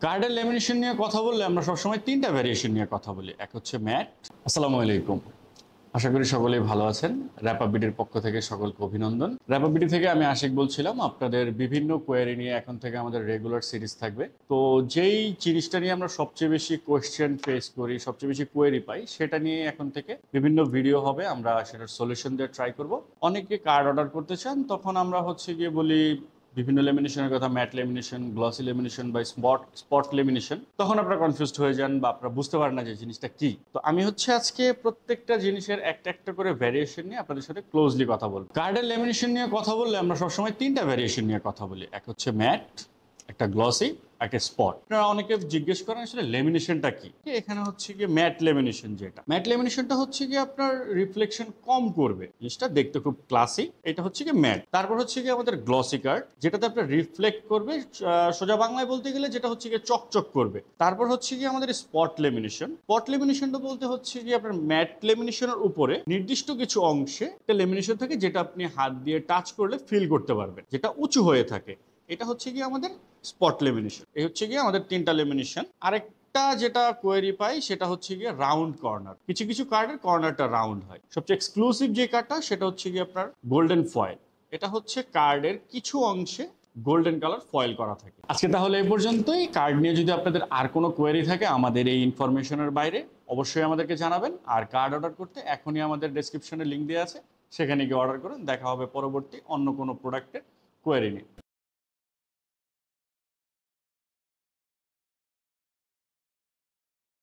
কার্ডের ল্যামিনেশন নিয়ে কথা বললে আমরা সবসময় তিনটা ভ্যারিয়েশন নিয়ে কথা বলি। এক হচ্ছে ম্যাট। আসসালামু আলাইকুম, আশা করি সকলেই ভালো আছেন। র্যাপাবিডির পক্ষ থেকে সকলকে অভিনন্দন। র্যাপাবিডি থেকে আমি আশিক বলছিলাম। আপনাদের বিভিন্ন কোয়েরি নিয়ে এখন থেকে আমাদের রেগুলার সিরিজ থাকবে। তো যেই জিনিসটা নিয়ে আমরা সবচেয়ে বেশি কোয়েশ্চেন ফেস করি, সবচেয়ে বেশি কোয়েরি পাই, সেটা নিয়ে এখন থেকে বিভিন্ন ভিডিও হবে, আমরা সেটার সলিউশন দিয়ে ট্রাই করব। অনেকে কার্ড অর্ডার করতে চান, তখন আমরা হচ্ছে গিয়ে বলি বিভিন্ন লেমিনেশনের কথা, ম্যাট লেমিনেশন, গ্লসি লেমিনেশন বা স্পট লেমিনেশন। তখন আপনারা কনফিউজড হয়ে যান বা আপনারা বুঝতে পারেন না যে জিনিসটা কি। তো আমি হচ্ছে আজকে প্রত্যেকটা জিনিসের একটা একটা করে ভ্যারিয়েশন নিয়ে আপনাদের সাথে ক্লোজলি কথা বলবো। কার্ডের লেমিনেশন নিয়ে কথা বললে আমরা সবসময় তিনটা ভ্যারিয়েশন নিয়ে কথা বলি। এক হচ্ছে ম্যাট, একটা গ্লসি, একটা স্পট। আপনারা অনেকে জিজ্ঞেস করেন আসলে লেমিনেশনটা কি। এখানে হচ্ছে গিয়ে ম্যাট লেমিনেশন, যেটা ম্যাট লেমিনেশনটা হচ্ছে গিয়ে আপনার রিফ্লেকশন কম করবে, জিনিসটা দেখতে খুব ক্লাসি। এটা হচ্ছে গিয়ে ম্যাট। তারপর হচ্ছে গিয়ে আমাদের গ্লসি কার্ড, যেটাতে আপনার রিফ্লেক্ট করবে, সোজা বাংলায় বলতে গেলে যেটা হচ্ছে গিয়ে চকচক করবে। তারপর হচ্ছে গিয়ে আমাদের স্পট লেমিনেশন। স্পট লেমিনেশনটা বলতে হচ্ছে গিয়ে আপনার ম্যাট লেমিনেশনের উপরে নির্দিষ্ট কিছু অংশে একটা লেমিনেশন থাকে, যেটা আপনি হাত দিয়ে টাচ করলে ফিল করতে পারবেন, যেটা উঁচু হয়ে থাকে। এটা হচ্ছে গিয়ে আমাদের স্পট লেমিনেশন। এই হচ্ছে গিয়ে আমাদের তিনটা লেমিনেশন। আরেকটা যেটা কোয়েরি পাই সেটা হচ্ছে গিয়ে রাউন্ড কর্নার। কিছু কিছু কার্ডের কর্নারটা রাউন্ড হয়। সবচেয়ে এক্সক্লুসিভ যে কার্ডটা সেটা হচ্ছে গিয়ে আপনার গোল্ডেন ফয়েল। এটা হচ্ছে কার্ডের কিছু অংশে গোল্ডেন কালার ফয়েল করা থাকে। আজকে তাহলে এই পর্যন্তই। কার্ড নিয়ে যদি আপনাদের আর কোনো কোয়েরি থাকে আমাদের এই ইনফরমেশনের বাইরে, অবশ্যই আমাদেরকে জানাবেন। আর কার্ড অর্ডার করতে এখনই আমাদের ডেসক্রিপশনে লিঙ্ক দেওয়া আছে, সেখানে গিয়ে অর্ডার করুন। দেখা হবে পরবর্তী অন্য কোনো প্রোডাক্টের কোয়েরি নিয়ে।